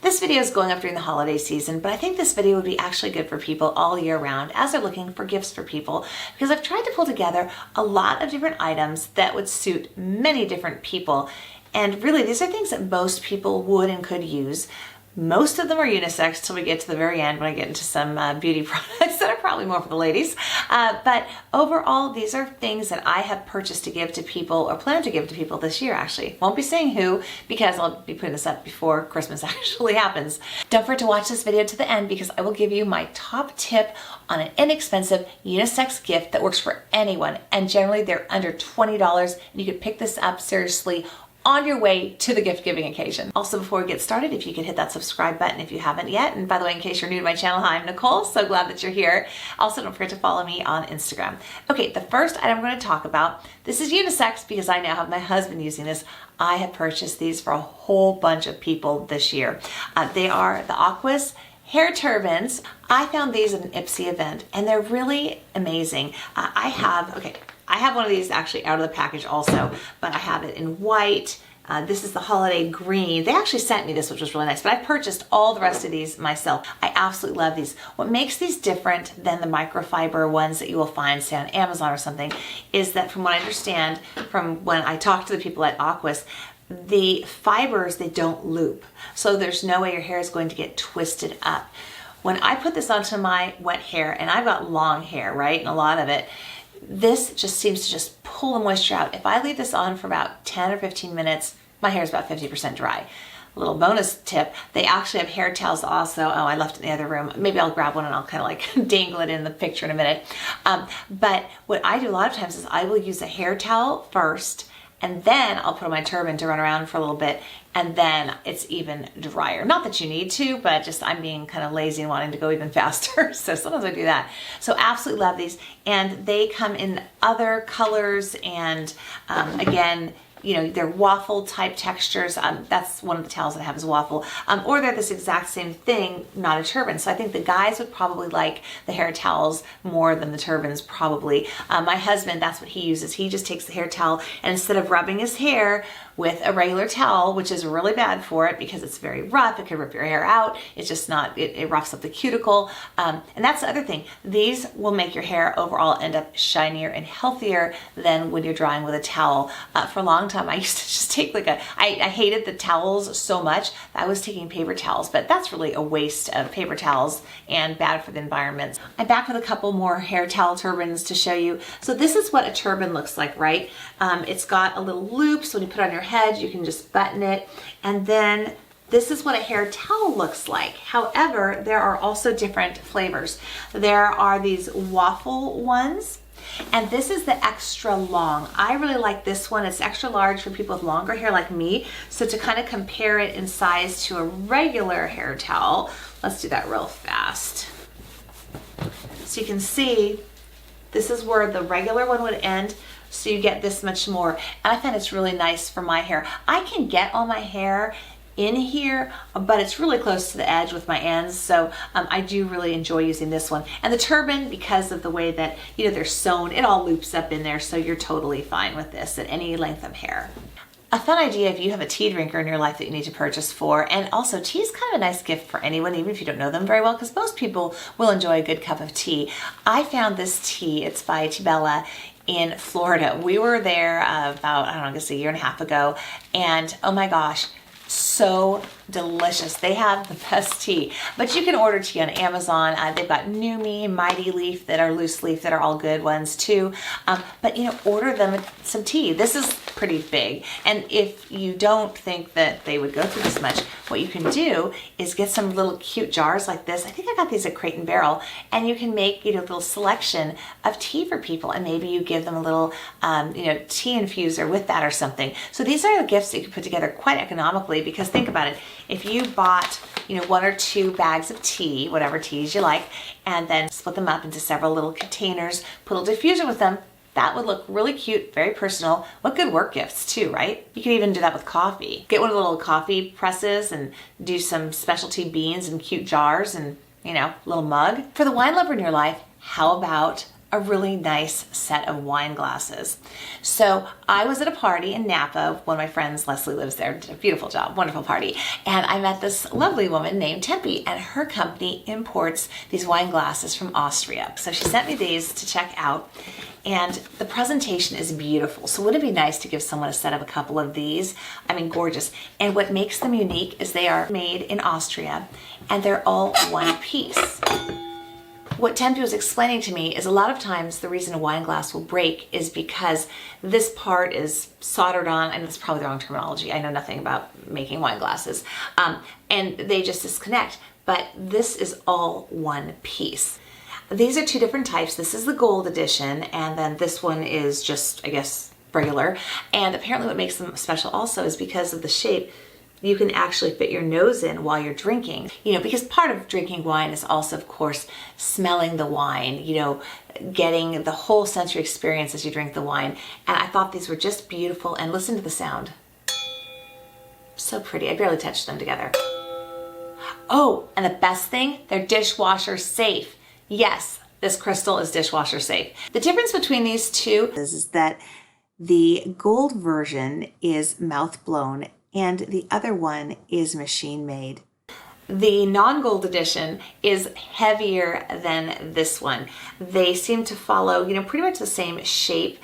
This video is going up during the holiday season, but I think this video would be actually good for people all year round as they're looking for gifts for people, because I've tried to pull together a lot of different items that would suit many different people. And really, these are things that most people would and could use. Most of them are unisex till we get to the very end when I get into some beauty products that are probably more for the ladies. But overall, these are things that I have purchased to give to people or plan to give to people this year, actually. Won't be saying who because I'll be putting this up before Christmas actually happens. Don't forget to watch this video to the end because I will give you my top tip on an inexpensive unisex gift that works for anyone. And generally they're under $20 and you could pick this up seriously on your way to the gift giving occasion. Also, before we get started, if you could hit that subscribe button if you haven't yet. And by the way, in case you're new to my channel, hi, I'm Nicole. So glad that you're here. Also, don't forget to follow me on Instagram. Okay, the first item I'm going to talk about, this is unisex because I now have my husband using this. I have purchased these for a whole bunch of people this year. They are the Aquas hair turbans. I found these at an Ipsy event and they're really amazing. I have one of these actually out of the package also, but I have it in white. This is the holiday green. They actually sent me this, which was really nice, but I purchased all the rest of these myself. I absolutely love these. What makes these different than the microfiber ones that you will find, say, on Amazon or something, is that from what I understand, from when I talked to the people at Aquas, the fibers, they don't loop. So there's no way your hair is going to get twisted up. When I put this onto my wet hair, and I've got long hair, right, and a lot of it, this just seems to just pull the moisture out. If I leave this on for about 10 or 15 minutes, my hair is about 50% dry. A little bonus tip, they actually have hair towels also. Oh, I left it in the other room. Maybe I'll grab one and I'll kind of like dangle it in the picture in a minute. But what I do a lot of times is I will use a hair towel first, and then I'll put on my turban to run around for a little bit, and then it's even drier. Not that you need to, but just I'm being kind of lazy and wanting to go even faster. So sometimes I do that. So absolutely love these. And they come in other colors and again, you know, they're waffle type textures. That's one of the towels that I have is waffle. Or they're this exact same thing, not a turban. So I think the guys would probably like the hair towels more than the turbans probably. My husband, that's what he uses. He just takes the hair towel and instead of rubbing his hair with a regular towel, which is really bad for it because it's very rough, it could rip your hair out. It's just not, it roughs up the cuticle. And that's the other thing. These will make your hair overall end up shinier and healthier than when you're drying with a towel. For a long time, I used to just take like I hated the towels so much that I was taking paper towels, but that's really a waste of paper towels and bad for the environment. I'm back with a couple more hair towel turbans to show you. So this is what a turban looks like, right? It's got a little loop, so when you put it on your head, you can just button it. And then this is what a hair towel looks like. However, there are also different flavors. There are these waffle ones, and this is the extra long. I really like this one. It's extra large for people with longer hair like me. So to kind of compare it in size to a regular hair towel, let's do that real fast. So you can see this is where the regular one would end. So you get this much more. And I find it's really nice for my hair. I can get all my hair in here, but it's really close to the edge with my ends. So I do really enjoy using this one. And the turban, because of the way that, you know, they're sewn, it all loops up in there. So you're totally fine with this at any length of hair. A fun idea if you have a tea drinker in your life that you need to purchase for, and also tea is kind of a nice gift for anyone, even if you don't know them very well, because most people will enjoy a good cup of tea. I found this tea, it's by Tibella in Florida. We were there about, I don't know, I guess a year and a half ago, and oh my gosh, so delicious. They have the best tea, but you can order tea on Amazon. They've got Numi, Mighty Leaf that are loose leaf that are all good ones too. But you know, order them some tea. This is pretty big. And if you don't think that they would go through this much, what you can do is get some little cute jars like this. I think I got these at Crate and Barrel, and you can make, you know, a little selection of tea for people, and maybe you give them a little, you know, tea infuser with that or something. So these are the gifts that you can put together quite economically, because think about it. If you bought, you know, 1 or 2 bags of tea, whatever teas you like, and then split them up into several little containers, put a little diffuser with them, that would look really cute, very personal. What good work gifts too, right? You can even do that with coffee. Get one of the little coffee presses and do some specialty beans in cute jars and, you know, little mug. For the wine lover in your life, how about a really nice set of wine glasses. So I was at a party in Napa. One of my friends, Leslie, lives there, did a beautiful job, wonderful party. And I met this lovely woman named Tempe, and her company imports these wine glasses from Austria. So she sent me these to check out. And the presentation is beautiful. So wouldn't it be nice to give someone a set of a couple of these? I mean, gorgeous. And what makes them unique is they are made in Austria and they're all one piece. What Tempe was explaining to me is a lot of times the reason a wine glass will break is because this part is soldered on, and that's probably the wrong terminology. I know nothing about making wine glasses. And they just disconnect. But this is all one piece. These are two different types. This is the gold edition, and then this one is just, I guess, regular. And apparently what makes them special also is because of the shape, you can actually fit your nose in while you're drinking. You know, because part of drinking wine is also, of course, smelling the wine, you know, getting the whole sensory experience as you drink the wine. And I thought these were just beautiful, and listen to the sound. So pretty. I barely touched them together. Oh, and the best thing, they're dishwasher safe. Yes, this crystal is dishwasher safe. The difference between these two is that the gold version is mouth blown and the other one is machine made. The non-gold edition is heavier than this one. They seem to follow, you know, pretty much the same shape.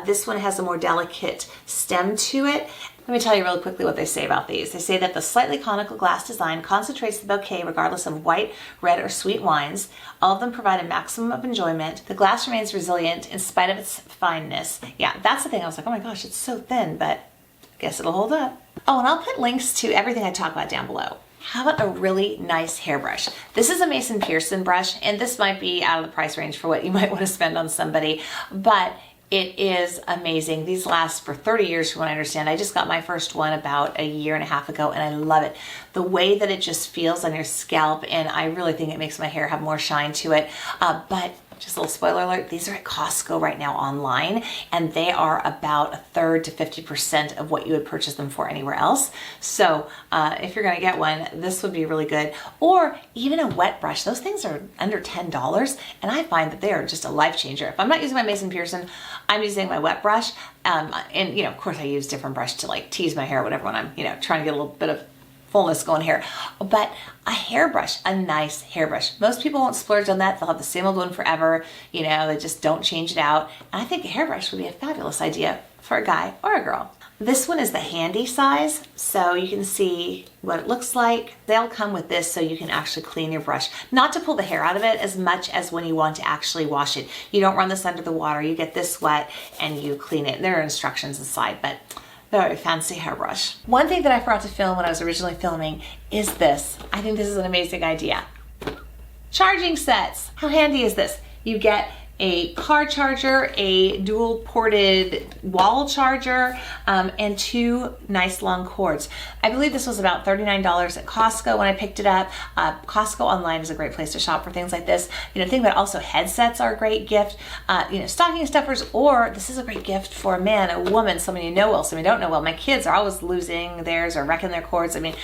This one has a more delicate stem to it. Let me tell you really quickly what they say about these. They say that the slightly conical glass design concentrates the bouquet regardless of white, red, or sweet wines. All of them provide a maximum of enjoyment. The glass remains resilient in spite of its fineness. Yeah, that's the thing. I was like, oh my gosh, it's so thin, but I guess it'll hold up. Oh, and I'll put links to everything I talk about down below. How about a really nice hairbrush? This is a Mason Pearson brush, and this might be out of the price range for what you might want to spend on somebody, but it is amazing. These last for 30 years from what I understand. I just got my first one about a year and a half ago, and I love it. The way that it just feels on your scalp, and I really think it makes my hair have more shine to it. But just a little spoiler alert, these are at Costco right now online, and they are about a third to 50% of what you would purchase them for anywhere else. So if you're gonna get one, this would be really good. Or even a wet brush. Those things are under $10, and I find that they are just a life changer. If I'm not using my Mason Pearson, I'm using my wet brush. And you know, of course I use different brush to like tease my hair or whatever when I'm, you know, trying to get a little bit of fullness going here. But a hairbrush, a nice hairbrush. Most people won't splurge on that. They'll have the same old one forever. You know, they just don't change it out. And I think a hairbrush would be a fabulous idea for a guy or a girl. This one is the handy size, so you can see what it looks like. They'll come with this so you can actually clean your brush. Not to pull the hair out of it as much as when you want to actually wash it. You don't run this under the water. You get this wet and you clean it. There are instructions inside, but very fancy hairbrush. One thing that I forgot to film when I was originally filming is this. I think this is an amazing idea. Charging sets. How handy is this? You get a car charger, a dual ported wall charger, and two nice long cords. I believe this was about $39 at Costco when I picked it up. Costco online is a great place to shop for things like this. You know, think about also headsets are a great gift. You know, stocking stuffers, or this is a great gift for a man, a woman, someone you know well, someone you don't know well. My kids are always losing theirs or wrecking their cords. I mean,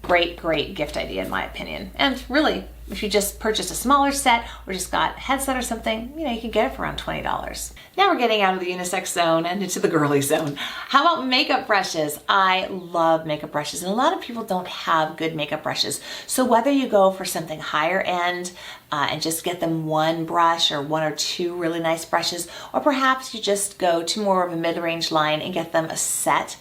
great gift idea in my opinion. And really, if you just purchased a smaller set or just got a headset or something, you know, you can get it for around $20. Now we're getting out of the unisex zone and into the girly zone. How about makeup brushes? I love makeup brushes, and a lot of people don't have good makeup brushes. So whether you go for something higher end and just get them one brush or one or two really nice brushes, or perhaps you just go to more of a mid-range line and get them a set,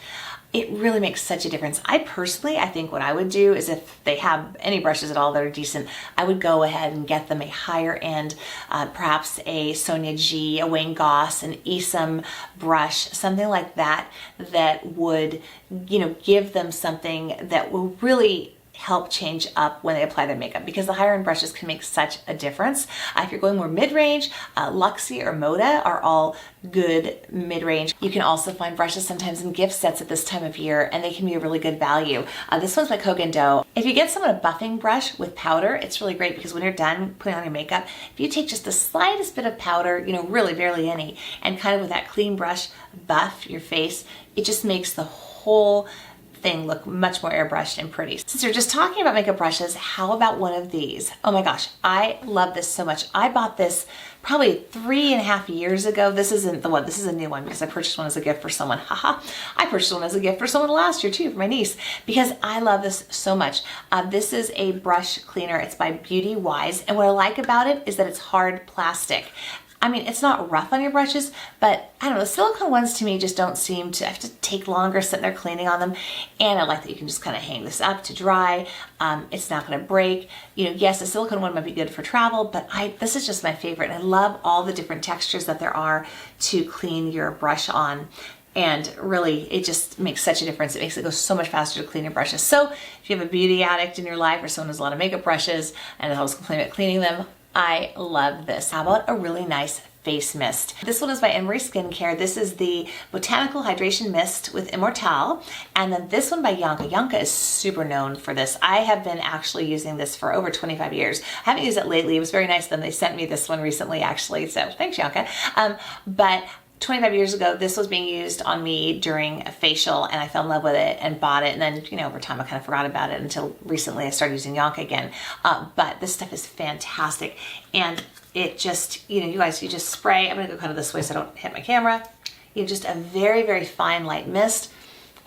it really makes such a difference. I think what I would do is if they have any brushes at all that are decent, I would go ahead and get them a higher end, perhaps a Sonia G, a Wayne Goss, an Isom brush, something like that, that would, you know, give them something that will really help change up when they apply their makeup, because the higher end brushes can make such a difference. If you're going more mid-range, Luxie or Moda are all good mid-range. You can also find brushes sometimes in gift sets at this time of year, and they can be a really good value. This one's by Kogan Doe. If you get someone a buffing brush with powder, it's really great because when you're done putting on your makeup, if you take just the slightest bit of powder, you know, really barely any, and kind of with that clean brush buff your face, it just makes the whole thing look much more airbrushed and pretty. Since we're just talking about makeup brushes, how about one of these? Oh my gosh, I love this so much. I bought this probably 3.5 years ago. This isn't the one, this is a new one because I purchased one as a gift for someone. Haha, I purchased one as a gift for someone last year too, for my niece, because I love this so much. This is a brush cleaner. It's by Beauty Wise, and what I like about it is that it's hard plastic. I mean, it's not rough on your brushes, but I don't know, the silicone ones to me just don't seem to, I have to take longer sitting there cleaning on them. And I like that you can just kind of hang this up to dry. It's not going to break. You know, yes, the silicone one might be good for travel, but this is just my favorite. And I love all the different textures that there are to clean your brush on. And really, it just makes such a difference. It makes it go so much faster to clean your brushes. So if you have a beauty addict in your life or someone who has a lot of makeup brushes and is always complaining about cleaning them, I love this. How about a really nice face mist? This one is by Emery Skincare. This is the Botanical Hydration Mist with Immortelle. And then this one by Yon-Ka. Yon-Ka is super known for this. I have been actually using this for over 25 years. I haven't used it lately. It was very nice of them. They sent me this one recently, actually. So thanks, Yon-Ka. But 25 years ago, this was being used on me during a facial, and I fell in love with it and bought it. And then, you know, over time, I kind of forgot about it until recently I started using Yon-Ka again. But this stuff is fantastic. And it just, you know, you guys, you just spray. I'm going to go kind of this way so I don't hit my camera. You know, just a very, very fine light mist.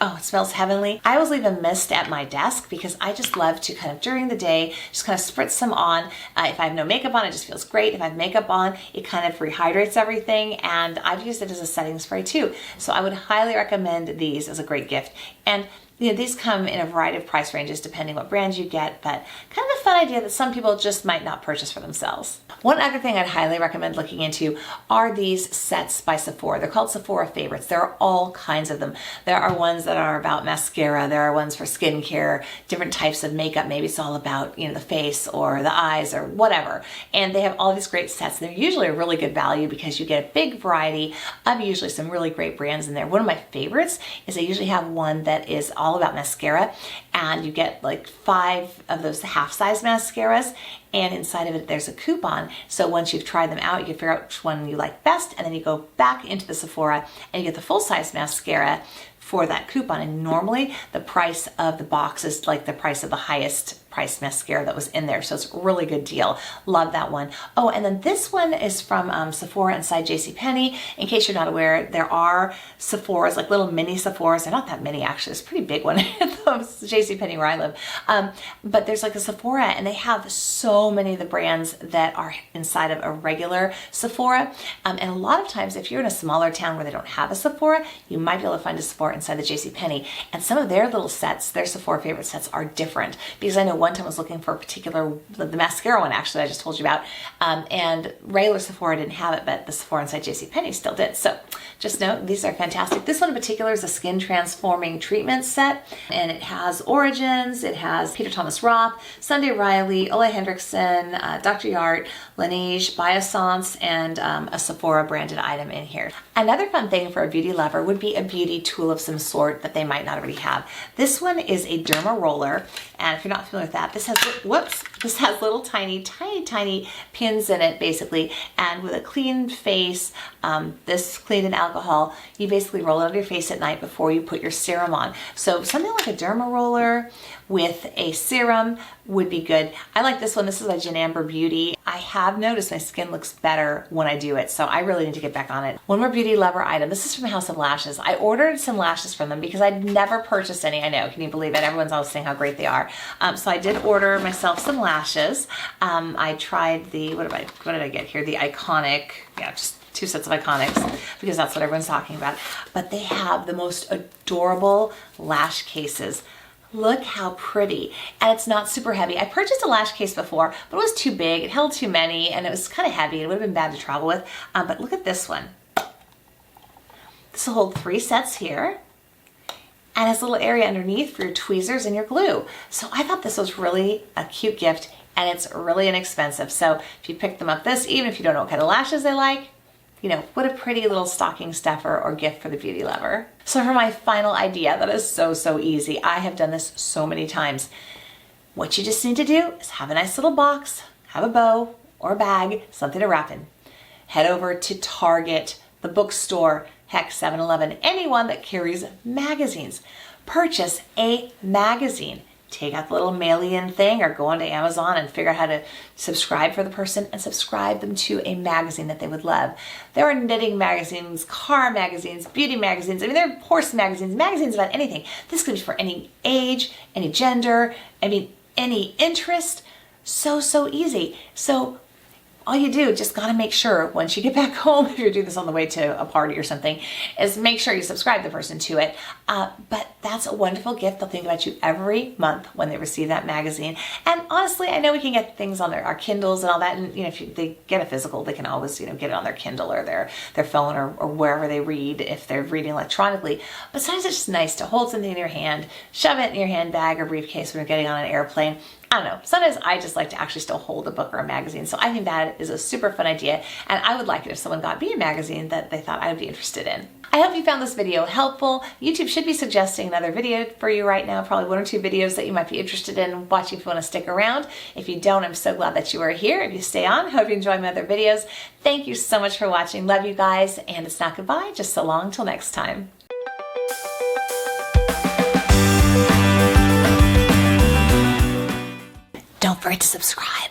Oh, it smells heavenly. I always leave a mist at my desk because I just love to kind of during the day, just kind of spritz some on. If I have no makeup on, it just feels great. If I have makeup on, it kind of rehydrates everything. And I've used it as a setting spray too. So I would highly recommend these as a great gift. And you know, these come in a variety of price ranges depending what brand you get, but kind of a fun idea that some people just might not purchase for themselves. One other thing I'd highly recommend looking into are these sets by Sephora. They're called Sephora Favorites. There are all kinds of them. There are ones that are about mascara. There are ones for skincare, different types of makeup. Maybe it's all about, you know, the face or the eyes or whatever. And they have all these great sets. They're usually a really good value because you get a big variety of usually some really great brands in there. One of my favorites is they usually have one that is all about mascara, and you get like 5 of those half-size mascaras, and inside of it there's a coupon. So once you've tried them out, you can figure out which one you like best, and then you go back into the Sephora and you get the full-size mascara for that coupon. And normally the price of the box is like the price of the highest price mascara that was in there. So it's a really good deal. Love that one. Oh, and then this one is from Sephora inside JCPenney. In case you're not aware, there are Sephoras, like little mini Sephoras. They're not that many actually. It's a pretty big one at JCPenney where I live. But there's like a Sephora, and they have so many of the brands that are inside of a regular Sephora. And a lot of times if you're in a smaller town where they don't have a Sephora, you might be able to find a Sephora inside the JCPenney. And some of their little sets, their Sephora favorite sets, are different, because I know one time I was looking for a particular, the mascara one actually I just told you about, and regular Sephora didn't have it, but the Sephora inside JCPenney still did. So just know these are fantastic. This one in particular is a skin transforming treatment set, and it has Origins, it has Peter Thomas Roth, Sunday Riley, Ole Hendrickson, Dr. Yart, Laneige, Biossance, and a Sephora branded item in here. Another fun thing for a beauty lover would be a beauty tool of some sort that they might not already have. This one is a derma roller, and if you're not familiar with that, this has little tiny pins in it basically, and with a clean face, this cleaned in alcohol, you basically roll it on your face at night before you put your serum on. So something like a derma roller with a serum would be good. I like this one. This is by Jen Amber Beauty. I have noticed my skin looks better when I do it, so I really need to get back on it. One more beauty lover item. This is from House of Lashes. I ordered some lashes from them because I'd never purchased any. I know, can you believe it? Everyone's always saying how great they are. So I did order myself some lashes. I tried the, what did I get here? The Iconic, yeah, just 2 sets of Iconics, because that's what everyone's talking about. But they have the most adorable lash cases. Look how pretty. And it's not super heavy. I purchased a lash case before, but it was too big. It held too many, and it was kind of heavy. It would have been bad to travel with. But look at this one. This will hold 3 sets here, and has a little area underneath for your tweezers and your glue. So I thought this was really a cute gift, and it's really inexpensive. So if you pick them up even if you don't know what kind of lashes they like, you know, what a pretty little stocking stuffer or gift for the beauty lover. So for my final idea, that is so easy. I have done this so many times. What you just need to do is have a nice little box, have a bow or a bag, something to wrap in. Head over to Target, the bookstore, heck, 7-Eleven, anyone that carries magazines. purchase a magazine. Take out the little mail-in thing or go onto Amazon and figure out how to subscribe for the person and subscribe them to a magazine that they would love. There are knitting magazines, car magazines, beauty magazines. I mean, there are horse magazines, magazines about anything. This could be for any age, any gender, I mean, any interest. So easy. So all you do, just gotta make sure once you get back home, if you're doing this on the way to a party or something, is make sure you subscribe the person to it. But that's a wonderful gift. They'll think about you every month when they receive that magazine. And honestly, I know we can get things on our Kindles and all that. And if they get a physical, they can always get it on their Kindle or their phone or wherever they read if they're reading electronically. But sometimes it's just nice to hold something in your hand, shove it in your handbag or briefcase when you're getting on an airplane. I don't know. Sometimes I just like to actually still hold a book or a magazine. So I think that is a super fun idea. And I would like it if someone got me a magazine that they thought I would be interested in. I hope you found this video helpful. YouTube should be suggesting another video for you right now, probably 1 or 2 videos that you might be interested in watching if you want to stick around. If you don't, I'm so glad that you are here. If you stay on, hope you enjoy my other videos. Thank you so much for watching. Love you guys. And it's not goodbye, just so long till next time. Don't forget to subscribe.